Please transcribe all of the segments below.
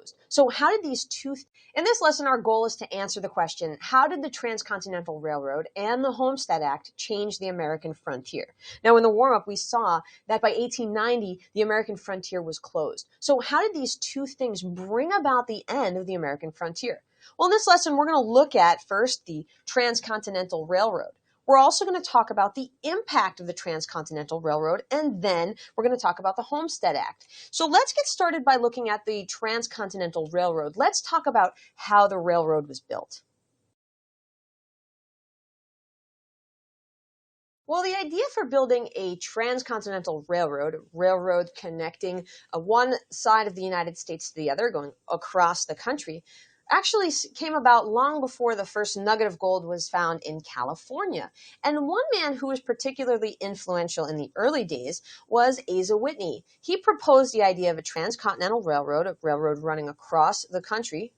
closed. So how did in this lesson, our goal is to answer the question, how did the Transcontinental Railroad and the Homestead Act change the American frontier? Now, in the warm-up, we saw that by 1890, the American frontier was closed. So how did these two things bring about the end of the American frontier? Well, in this lesson, we're going to look at first the Transcontinental Railroad. We're also going to talk about the impact of the Transcontinental Railroad, and then we're going to talk about the Homestead Act. So let's get started by looking at the Transcontinental Railroad. Let's talk about how the railroad was built. Well, the idea for building a transcontinental railroad connecting one side of the United States to the other, going across the country, actually came about long before the first nugget of gold was found in California. And one man who was particularly influential in the early days was Asa Whitney. He proposed the idea of a transcontinental railroad, a railroad running across the country,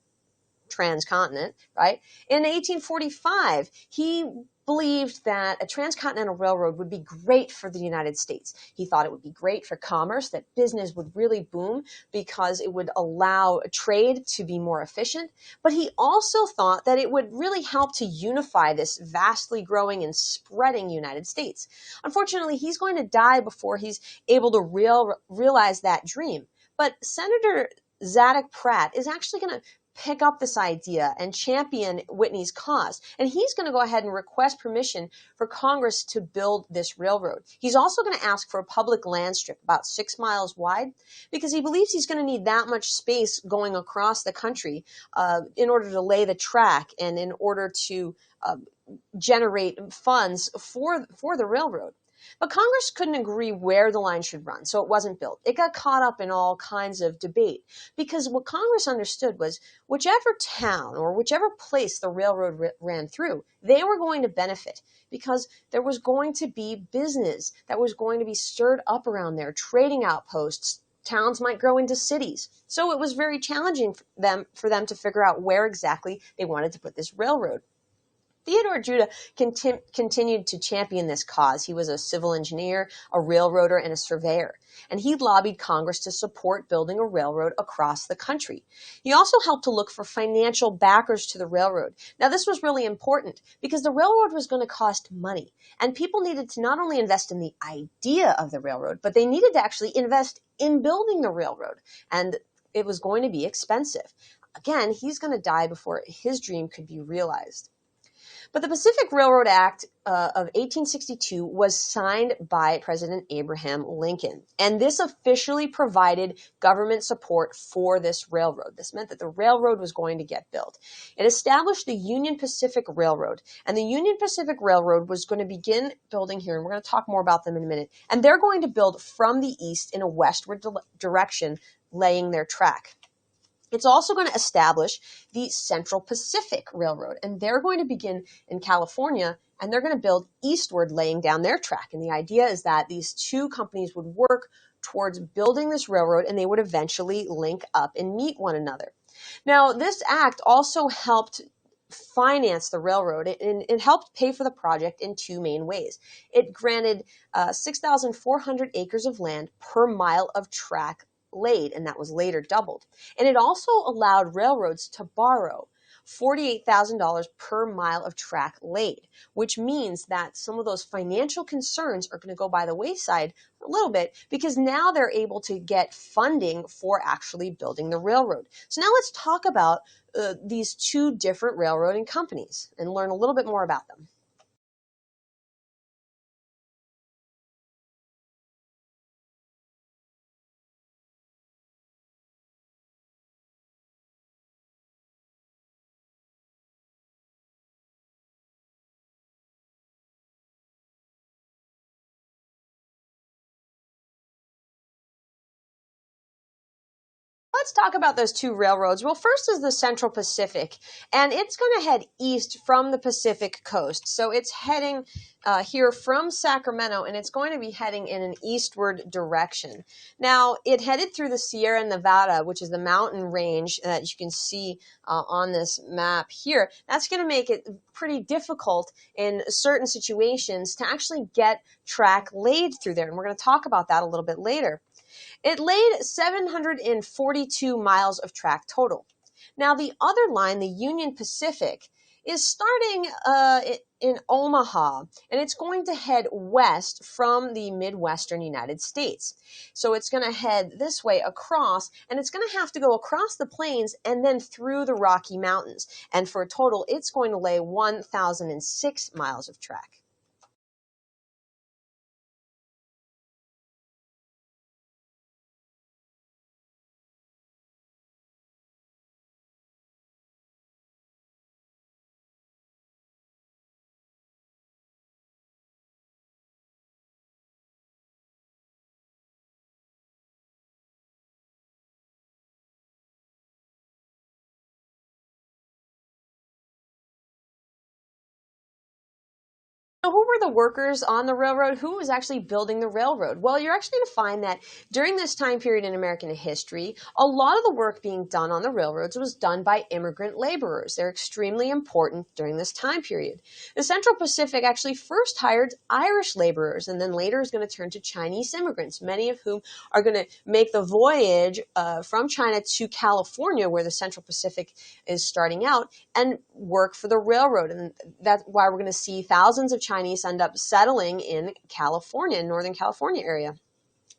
transcontinent, right? In 1845, he believed that a transcontinental railroad would be great for the United States. He thought it would be great for commerce, that business would really boom because it would allow trade to be more efficient. But he also thought that it would really help to unify this vastly growing and spreading United States. Unfortunately, he's going to die before he's able to realize that dream. But Senator Zadock Pratt is actually going to pick up this idea and champion Whitney's cause. And he's going to go ahead and request permission for Congress to build this railroad. He's also going to ask for a public land strip about 6 miles wide because he believes he's going to need that much space going across the country in order to lay the track and in order to generate funds for the railroad. But Congress couldn't agree where the line should run, so it wasn't built. It got caught up in all kinds of debate because what Congress understood was whichever town or whichever place the railroad ran through, they were going to benefit because there was going to be business that was going to be stirred up around there, trading outposts. Towns might grow into cities. So it was very challenging for them to figure out where exactly they wanted to put this railroad. Theodore Judah continued to champion this cause. He was a civil engineer, a railroader, and a surveyor. And he lobbied Congress to support building a railroad across the country. He also helped to look for financial backers to the railroad. Now, this was really important because the railroad was going to cost money. And people needed to not only invest in the idea of the railroad, but they needed to actually invest in building the railroad. And it was going to be expensive. Again, he's going to die before his dream could be realized. But the Pacific Railroad Act of 1862 was signed by President Abraham Lincoln. And this officially provided government support for this railroad. This meant that the railroad was going to get built. It established the Union Pacific Railroad. And the Union Pacific Railroad was going to begin building here. And we're going to talk more about them in a minute. And they're going to build from the east in a westward direction, laying their track. It's also going to establish the Central Pacific Railroad, and they're going to begin in California, and they're going to build eastward, laying down their track. And the idea is that these two companies would work towards building this railroad, and they would eventually link up and meet one another. Now, this act also helped finance the railroad, and it helped pay for the project in two main ways. It granted 6,400 acres of land per mile of track laid, and that was later doubled. And it also allowed railroads to borrow $48,000 per mile of track laid, which means that some of those financial concerns are going to go by the wayside a little bit because now they're able to get funding for actually building the railroad. So now let's talk about these two different railroading companies and learn a little bit more about them. Let's talk about those two railroads. Well, first is the Central Pacific, and it's going to head east from the Pacific coast. So it's heading here from Sacramento, and it's going to be heading in an eastward direction. Now, it headed through the Sierra Nevada, which is the mountain range that you can see on this map here. That's going to make it pretty difficult in certain situations to actually get track laid through there, and we're going to talk about that a little bit later. It laid 742 miles of track total. Now, the other line, the Union Pacific, is starting in Omaha, and it's going to head west from the Midwestern United States. So it's going to head this way across, and it's going to have to go across the plains and then through the Rocky Mountains. And for a total, it's going to lay 1,006 miles of track. So who were the workers on the railroad? Who was actually building the railroad? Well, you're actually going to find that during this time period in American history, a lot of the work being done on the railroads was done by immigrant laborers. They're extremely important during this time period. The Central Pacific actually first hired Irish laborers and then later is going to turn to Chinese immigrants, many of whom are going to make the voyage from China to California, where the Central Pacific is starting out, and work for the railroad. And that's why we're going to see thousands of Chinese end up settling in California, in Northern California area.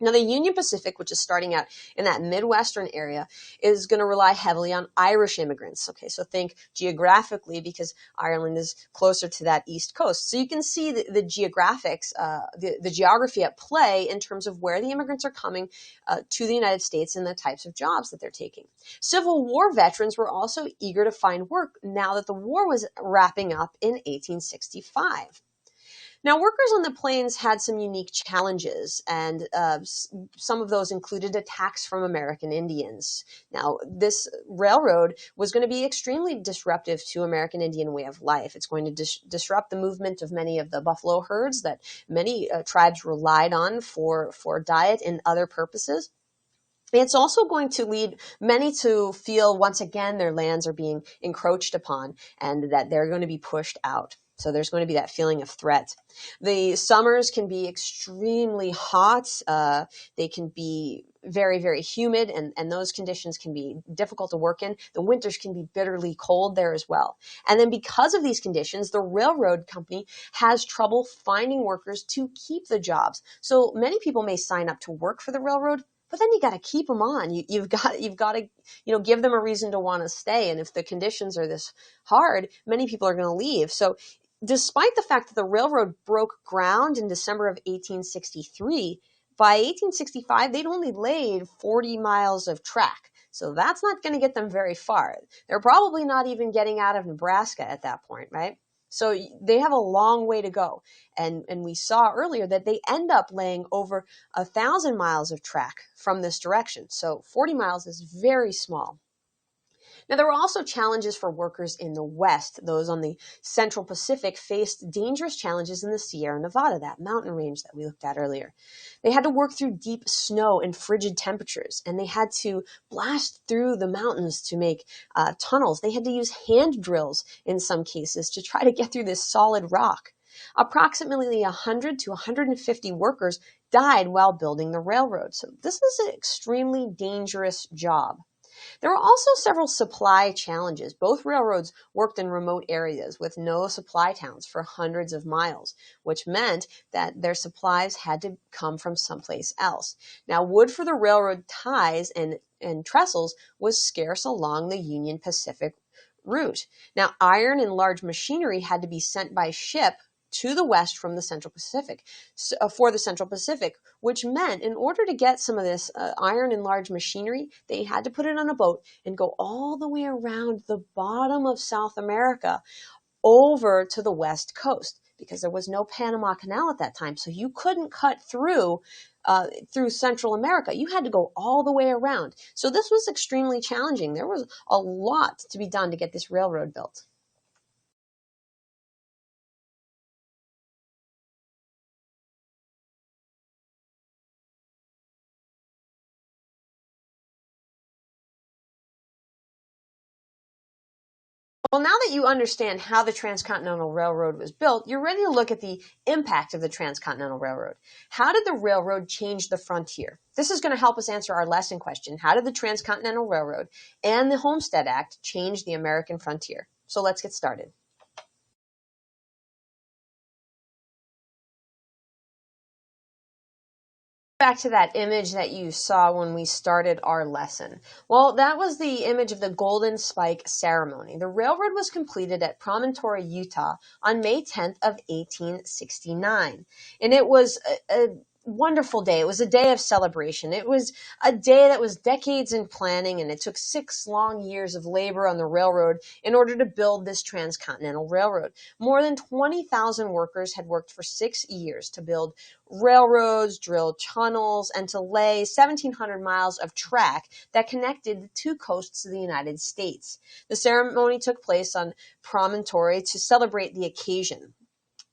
Now, the Union Pacific, which is starting out in that Midwestern area, is going to rely heavily on Irish immigrants. Okay, so think geographically because Ireland is closer to that East Coast. So you can see the geographics, the geography at play in terms of where the immigrants are coming to the United States and the types of jobs that they're taking. Civil War veterans were also eager to find work now that the war was wrapping up in 1865. Now, workers on the plains had some unique challenges, and some of those included attacks from American Indians. Now, this railroad was going to be extremely disruptive to American Indian way of life. It's going to disrupt the movement of many of the buffalo herds that many tribes relied on for diet and other purposes. It's also going to lead many to feel once again their lands are being encroached upon and that they're going to be pushed out. So there's going to be that feeling of threat. The summers can be extremely hot. They can be very, very humid, and those conditions can be difficult to work in. The winters can be bitterly cold there as well. And then because of these conditions, the railroad company has trouble finding workers to keep the jobs. So many people may sign up to work for the railroad, but then you got to keep them on. You've got to give them a reason to want to stay. And if the conditions are this hard, many people are going to leave. So despite the fact that the railroad broke ground in December of 1863, by 1865 they'd only laid 40 miles of track. So that's not going to get them very far. They're probably not even getting out of Nebraska at that point, right? So they have a long way to go. And we saw earlier that they end up laying over 1,000 miles of track from this direction. So 40 miles is very small. Now, there were also challenges for workers in the West. Those on the Central Pacific faced dangerous challenges in the Sierra Nevada, that mountain range that we looked at earlier. They had to work through deep snow and frigid temperatures, and they had to blast through the mountains to make tunnels. They had to use hand drills in some cases to try to get through this solid rock. Approximately 100 to 150 workers died while building the railroad. So this is an extremely dangerous job. There were also several supply challenges. Both railroads worked in remote areas with no supply towns for hundreds of miles, which meant that their supplies had to come from someplace else. Now, wood for the railroad ties and trestles was scarce along the Union Pacific route. Now, iron and large machinery had to be sent by ship to the west from the Central Pacific for the Central Pacific, which meant in order to get some of this iron and large machinery, they had to put it on a boat and go all the way around the bottom of South America over to the West Coast because there was no Panama Canal at that time. So you couldn't cut through Central America. You had to go all the way around. So this was extremely challenging. There was a lot to be done to get this railroad built. Well, now that you understand how the Transcontinental Railroad was built, you're ready to look at the impact of the Transcontinental Railroad. How did the railroad change the frontier? This is going to help us answer our lesson question. How did the Transcontinental Railroad and the Homestead Act change the American frontier? So let's get started. Back to that image that you saw when we started our lesson. Well, that was the image of the Golden Spike Ceremony. The railroad was completed at Promontory, Utah on May 10th of 1869. And it was a wonderful day. It was a day of celebration. It was a day that was decades in planning, and it took 6 long years of labor on the railroad in order to build this transcontinental railroad. More than 20,000 workers had worked for 6 years to build railroads, drill tunnels, and to lay 1,700 miles of track that connected the two coasts of the United States. The ceremony took place on Promontory to celebrate the occasion.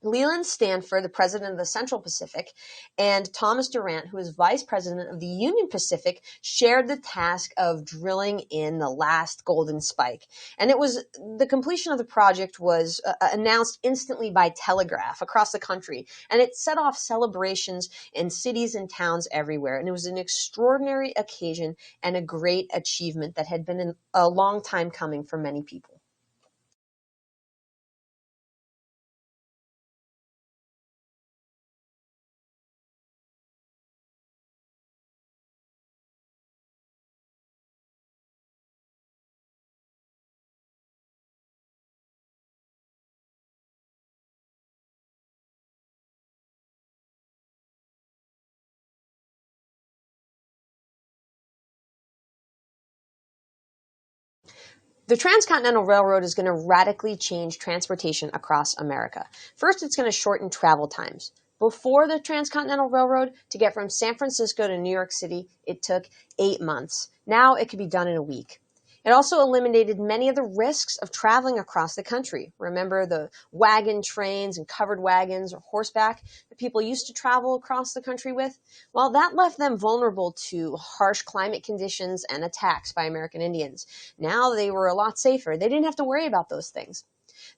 Leland Stanford, the president of the Central Pacific, and Thomas Durant, who was vice president of the Union Pacific, shared the task of drilling in the last golden spike. And it was the completion of the project was announced instantly by telegraph across the country, and it set off celebrations in cities and towns everywhere. And it was an extraordinary occasion and a great achievement that had been a long time coming for many people. The Transcontinental Railroad is going to radically change transportation across America. First, it's going to shorten travel times. Before the Transcontinental Railroad, to get from San Francisco to New York City, it took 8 months. Now it could be done in a week. It also eliminated many of the risks of traveling across the country. Remember the wagon trains and covered wagons or horseback that people used to travel across the country with? Well, that left them vulnerable to harsh climate conditions and attacks by American Indians. Now they were a lot safer. They didn't have to worry about those things.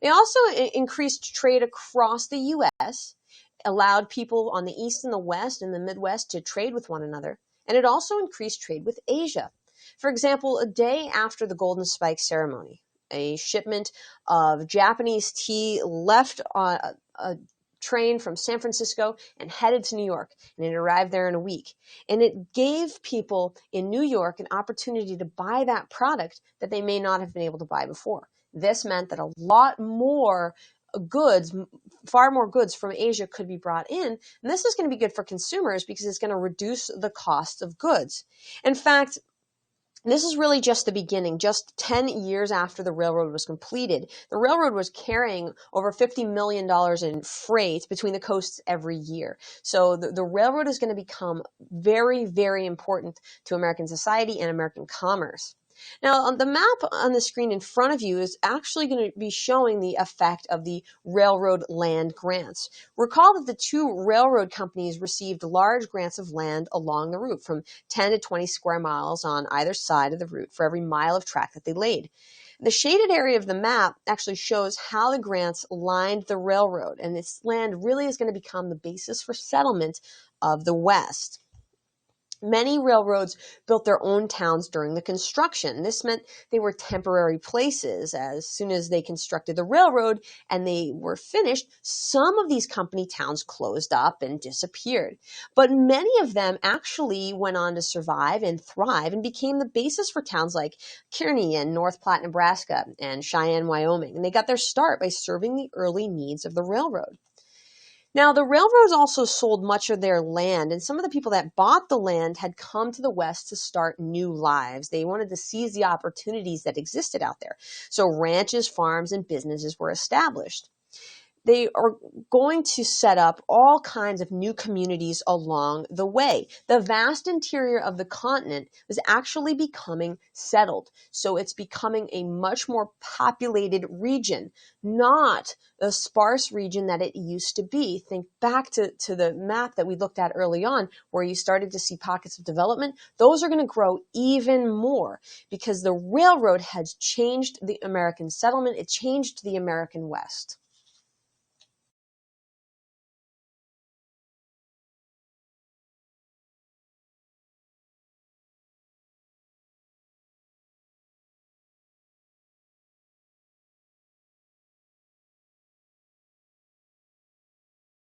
They also increased trade across the U.S., allowed people on the East and the West and the Midwest to trade with one another, and it also increased trade with Asia. For example, a day after the Golden Spike ceremony, a shipment of Japanese tea left on a train from San Francisco and headed to New York, and it arrived there in a week. And it gave people in New York an opportunity to buy that product that they may not have been able to buy before. This meant that a lot more goods, far more goods from Asia could be brought in. And this is going to be good for consumers because it's going to reduce the cost of goods. In fact, this is really just the beginning. Just 10 years after the railroad was completed, the railroad was carrying over $50 million in freight between the coasts every year. So the railroad is going to become very, very important to American society and American commerce. Now, on the map on the screen in front of you is actually going to be showing the effect of the railroad land grants. Recall that the two railroad companies received large grants of land along the route, from 10 to 20 square miles on either side of the route for every mile of track that they laid. The shaded area of the map actually shows how the grants lined the railroad, and this land really is going to become the basis for settlement of the West. Many railroads built their own towns during the construction. This meant they were temporary places. As soon as they constructed the railroad and they were finished, some of these company towns closed up and disappeared. But many of them actually went on to survive and thrive and became the basis for towns like Kearney and North Platte, Nebraska, and Cheyenne, Wyoming. And they got their start by serving the early needs of the railroad. Now, the railroads also sold much of their land, and some of the people that bought the land had come to the West to start new lives. They wanted to seize the opportunities that existed out there. So ranches, farms, and businesses were established. they are going to set up all kinds of new communities along the way. The vast interior of the continent is actually becoming settled. So it's becoming a much more populated region, not the sparse region that it used to be. Think back to the map that we looked at early on, where you started to see pockets of development. Those are going to grow even more because the railroad has changed the American settlement. It changed the American West.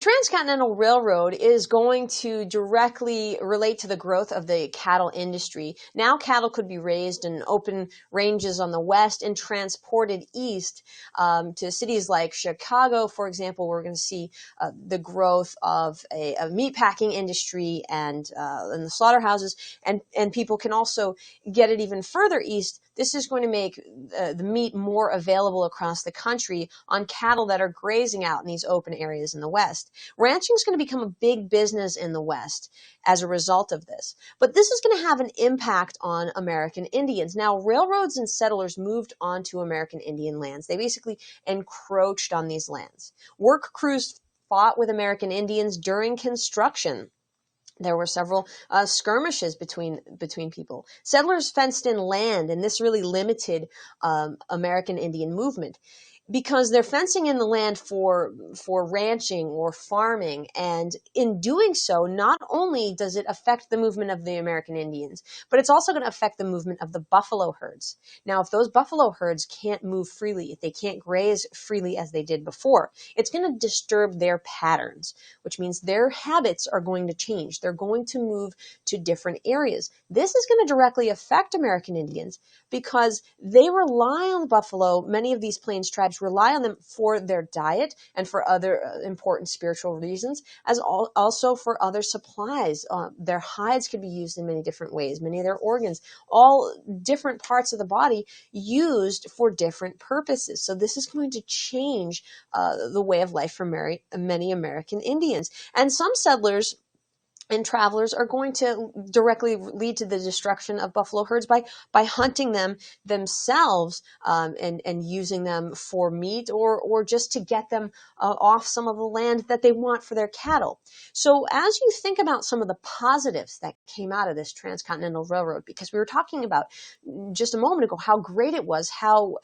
Transcontinental Railroad is going to directly relate to the growth of the cattle industry. Now, cattle could be raised in open ranges on the west and transported east to cities like Chicago, for example. We're going to see the growth of a meatpacking industry and the slaughterhouses, and people can also get it even further east. This is going to make the meat more available across the country on cattle that are grazing out in these open areas in the west. Ranching is going to become a big business in the West as a result of this. But this is going to have an impact on American Indians. Now, railroads and settlers moved onto American Indian lands. They basically encroached on these lands. Work crews fought with American Indians during construction. There were several skirmishes between people. Settlers fenced in land, and this really limited American Indian movement because they're fencing in the land for ranching or farming, and in doing so, not only does it affect the movement of the American Indians, but it's also going to affect the movement of the buffalo herds. Now, if those buffalo herds can't move freely, if they can't graze freely as they did before, it's going to disturb their patterns, which means their habits are going to change. They're going to move to different areas. This is going to directly affect American Indians because they rely on the buffalo. Many of these plains tribes rely on them for their diet and for other important spiritual reasons, as also for other supplies. Their hides could be used in many different ways, many of their organs, all different parts of the body used for different purposes. So this is going to change the way of life for many American Indians. And some settlers and travelers are going to directly lead to the destruction of buffalo herds by hunting them themselves, and using them for meat, or just to get them off some of the land that they want for their cattle. So as you think about some of the positives that came out of this Transcontinental Railroad, because we were talking about just a moment ago how great it was, how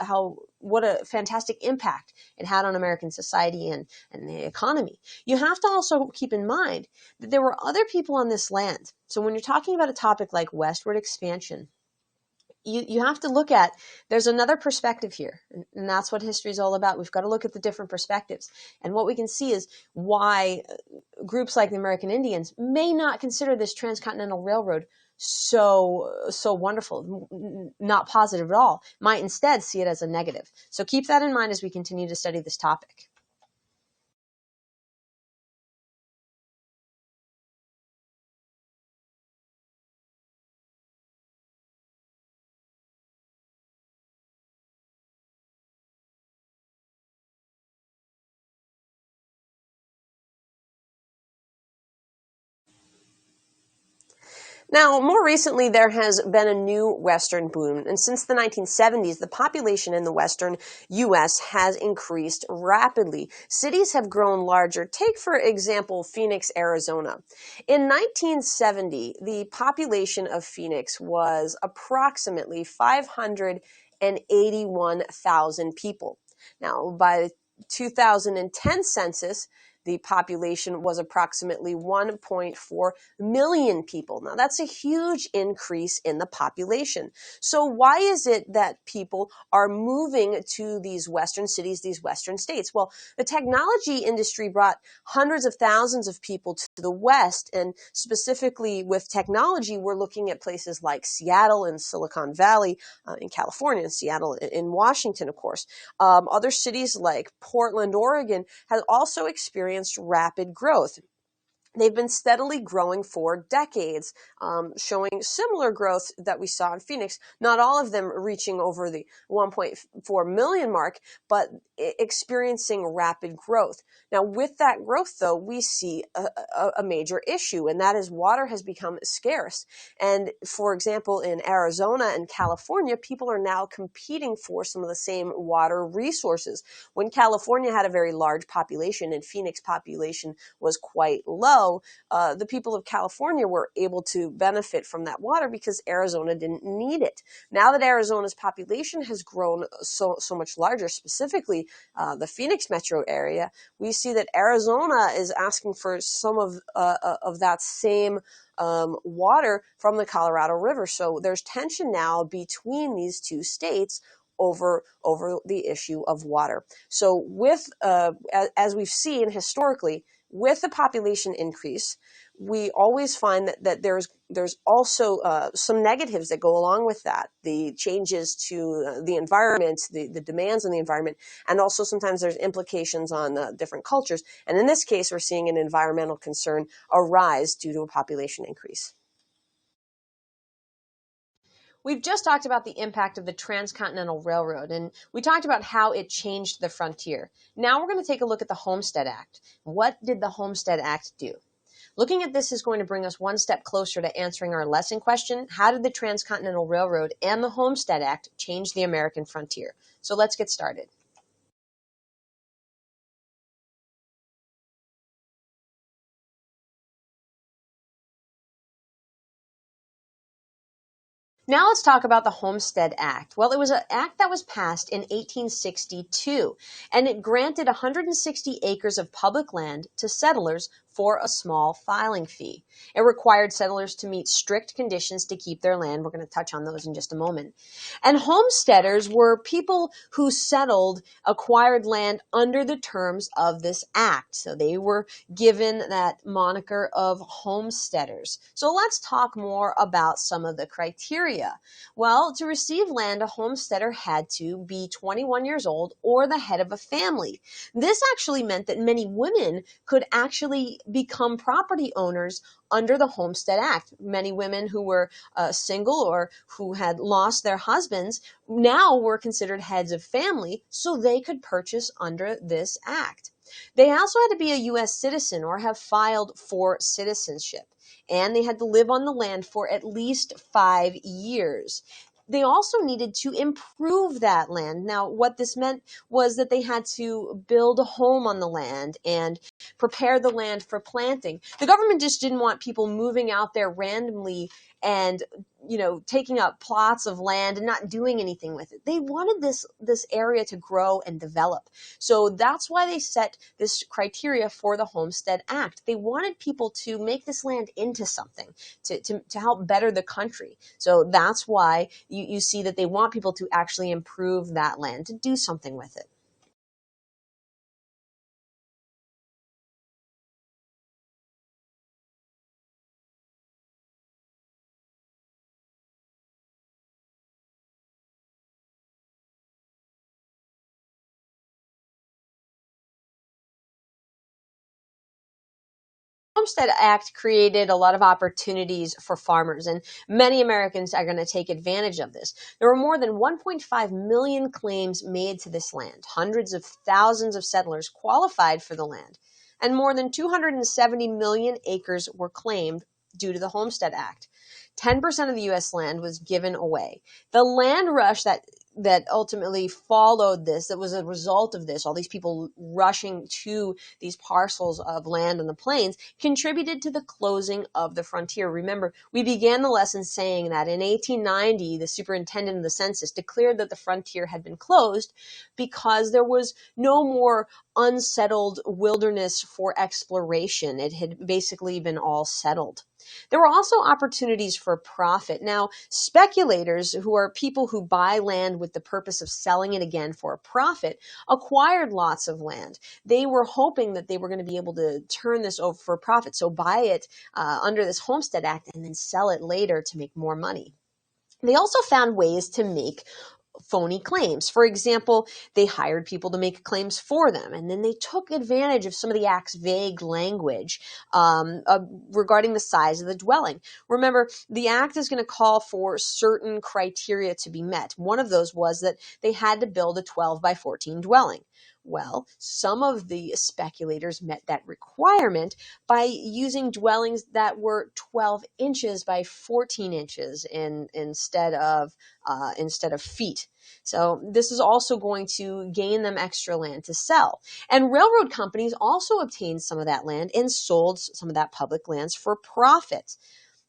what a fantastic impact it had on American society and the economy, you have to also keep in mind that there were other people on this land. So when you're talking about a topic like westward expansion, you have to look at, there's another perspective here, and that's what history is all about. We've got to look at the different perspectives, and what we can see is why groups like the American Indians may not consider this Transcontinental Railroad so wonderful, not positive at all, might instead see it as a negative. So keep that in mind as we continue to study this topic. Now, more recently, there has been a new Western boom, and since the 1970s, the population in the Western U.S. has increased rapidly. Cities have grown larger. Take, for example, Phoenix, Arizona. In 1970, the population of Phoenix was approximately 581,000 people. Now, by the 2010 census, the population was approximately 1.4 million people. Now, that's a huge increase in the population. So why is it that people are moving to these Western cities, these Western states? Well, the technology industry brought hundreds of thousands of people to the West, and specifically with technology, we're looking at places like Seattle and Silicon Valley in California, and Seattle in Washington, of course. Other cities like Portland, Oregon, has also experienced rapid growth. They've been steadily growing for decades, showing similar growth that we saw in Phoenix. Not all of them reaching over the 1.4 million mark, but experiencing rapid growth. Now, with that growth, though, we see a major issue, and that is water has become scarce. And for example, in Arizona and California, people are now competing for some of the same water resources. When California had a very large population and Phoenix population was quite low, the people of California were able to benefit from that water because Arizona didn't need it. Now that Arizona's population has grown so much larger, specifically the Phoenix metro area, we see that Arizona is asking for some of that same water from the Colorado River. So there's tension now between these two states over the issue of water. So with as we've seen historically, with the population increase, we always find that there's also some negatives that go along with that. The changes to the environment, the demands on the environment, and also sometimes there's implications on different cultures. And in this case, we're seeing an environmental concern arise due to a population increase. We've just talked about the impact of the Transcontinental Railroad, and we talked about how it changed the frontier. Now we're going to take a look at the Homestead Act. What did the Homestead Act do? Looking at this is going to bring us one step closer to answering our lesson question: how did the Transcontinental Railroad and the Homestead Act change the American frontier? So let's get started. Now let's talk about the Homestead Act. Well, it was an act that was passed in 1862, and it granted 160 acres of public land to settlers for a small filing fee. It required settlers to meet strict conditions to keep their land. We're going to touch on those in just a moment. And homesteaders were people who settled acquired land under the terms of this act. So they were given that moniker of homesteaders. So let's talk more about some of the criteria. Well, to receive land, a homesteader had to be 21 years old or the head of a family. This actually meant that many women could actually become property owners under the Homestead Act. Many women who were single or who had lost their husbands now were considered heads of family, so they could purchase under this act. They also had to be a U.S. citizen or have filed for citizenship, and they had to live on the land for at least 5 years. They also needed to improve that land. Now, what this meant was that they had to build a home on the land and prepare the land for planting. The government just didn't want people moving out there randomly and taking up plots of land and not doing anything with it. They wanted this area to grow and develop. So that's why they set this criteria for the Homestead Act. They wanted people to make this land into something, to help better the country. So that's why you see that they want people to actually improve that land, to do something with it. Homestead Act created a lot of opportunities for farmers, and many Americans are going to take advantage of this. There were more than 1.5 million claims made to this land. Hundreds of thousands of settlers qualified for the land, and more than 270 million acres were claimed due to the Homestead Act. 10% of the U.S. land was given away. The land rush that ultimately followed this, that was a result of this, all these people rushing to these parcels of land on the plains, contributed to the closing of the frontier. Remember, we began the lesson saying that in 1890, the superintendent of the census declared that the frontier had been closed because there was no more unsettled wilderness for exploration. It had basically been all settled. There were also opportunities for profit. Now, speculators, who are people who buy land with the purpose of selling it again for a profit, acquired lots of land. They were hoping that they were going to be able to turn this over for a profit, so buy it under this Homestead Act and then sell it later to make more money. They also found ways to make phony claims. For example, they hired people to make claims for them, and then they took advantage of some of the act's vague language regarding the size of the dwelling. Remember, the act is going to call for certain criteria to be met. One of those was that they had to build a 12 by 14 dwelling. Well, some of the speculators met that requirement by using dwellings that were 12 inches by 14 inches instead of feet. So this is also going to gain them extra land to sell. And railroad companies also obtained some of that land and sold some of that public lands for profit.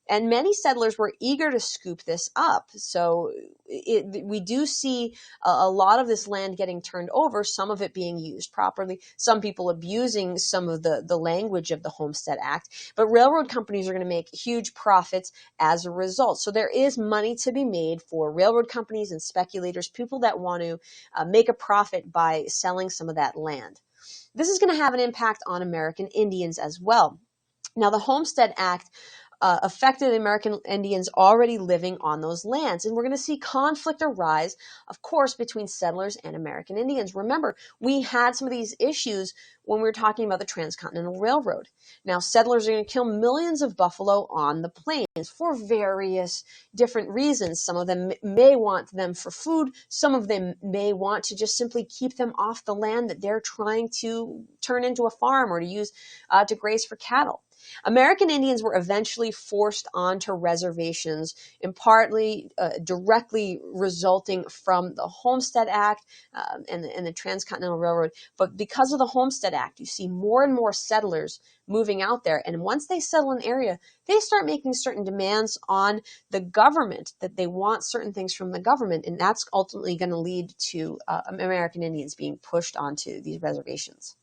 And many settlers were eager to scoop this up. So we do see a lot of this land getting turned over, some of it being used properly, some people abusing some of the language of the Homestead Act. But railroad companies are going to make huge profits as a result. So there is money to be made for railroad companies and speculators, people that want to make a profit by selling some of that land. This is going to have an impact on American Indians as well. Now, the Homestead Act affected American Indians already living on those lands. And we're going to see conflict arise, of course, between settlers and American Indians. Remember, we had some of these issues when we were talking about the Transcontinental Railroad. Now, settlers are going to kill millions of buffalo on the plains for various different reasons. Some of them may want them for food. Some of them may want to just simply keep them off the land that they're trying to turn into a farm or to use to graze for cattle. American Indians were eventually forced onto reservations, in partly directly resulting from the Homestead Act and the Transcontinental Railroad. But because of the Homestead Act, you see more and more settlers moving out there. And once they settle an area, they start making certain demands on the government, that they want certain things from the government. And that's ultimately going to lead to American Indians being pushed onto these reservations.